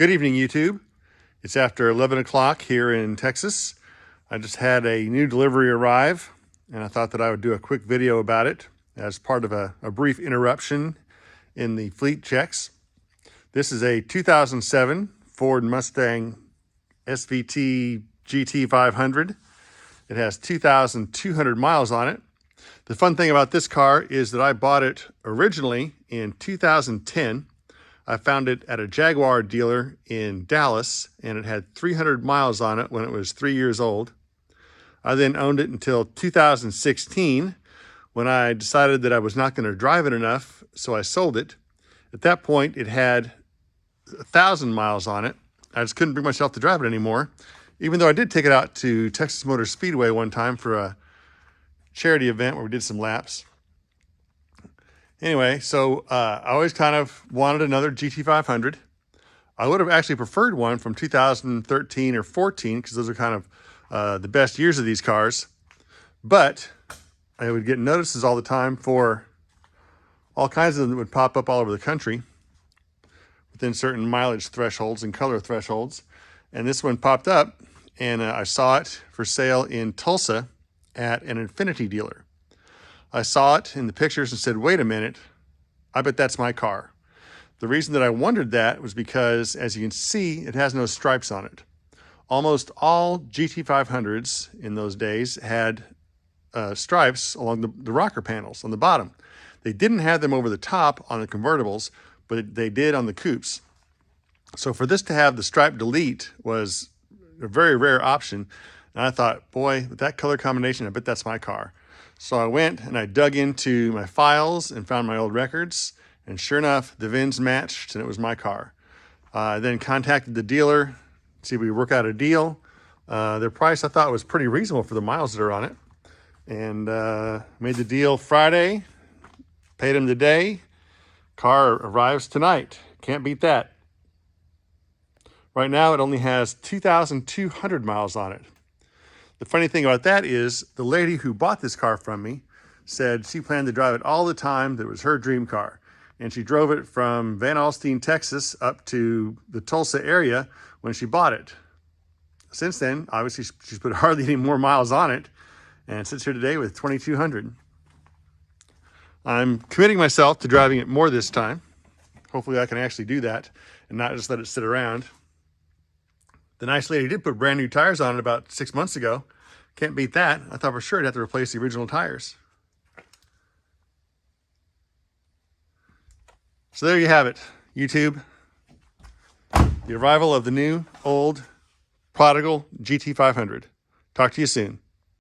Good evening, YouTube. It's after 11 o'clock here in Texas. I just had a new delivery arrive, and I thought that I would do a quick video about it as part of a brief interruption in the fleet checks. This is a 2007 Ford Mustang SVT GT500. It has 2,200 miles on it. The fun thing about this car is that I bought it originally in 2010. I found it at a Jaguar dealer in Dallas, and it had 300 miles on it when it was 3 years old. I then owned it until 2016, when I decided that I was not going to drive it enough, so I sold it. At that point, it had 1,000 miles on it. I just couldn't bring myself to drive it anymore, even though I did take it out to Texas Motor Speedway one time for a charity event where we did some laps. Anyway, so I always kind of wanted another GT500. I would have actually preferred one from 2013 or 14 because those are kind of the best years of these cars. But I would get notices all the time for all kinds of them that would pop up all over the country within certain mileage thresholds and color thresholds. And this one popped up, and I saw it for sale in Tulsa at an Infiniti dealer. I saw it in the pictures and said, wait a minute, I bet that's my car. The reason that I wondered that was because, as you can see, it has no stripes on it. Almost all GT500s in those days had stripes along the rocker panels on the bottom. They didn't have them over the top on the convertibles, but they did on the coupes. So for this to have the stripe delete was a very rare option. And I thought, boy, with that color combination, I bet that's my car. So I went and I dug into my files and found my old records, and sure enough, the VINs matched and it was my car. I then contacted the dealer, see if we could work out a deal. Their price I thought was pretty reasonable for the miles that are on it. And made the deal Friday, paid him today. Car arrives tonight. Can't beat that. Right now it only has 2,200 miles on it. The funny thing about that is the lady who bought this car from me said she planned to drive it all the time, that it was her dream car. And she drove it from Van Alstyne, Texas up to the Tulsa area when she bought it. Since then, obviously she's put hardly any more miles on it and sits here today with 2,200. I'm committing myself to driving it more this time. Hopefully I can actually do that and not just let it sit around. The nice lady did put brand new tires on it about 6 months ago. Can't beat that. I thought for sure I'd have to replace the original tires. So there you have it, YouTube. The arrival of the new, old, Prodigal GT500. Talk to you soon.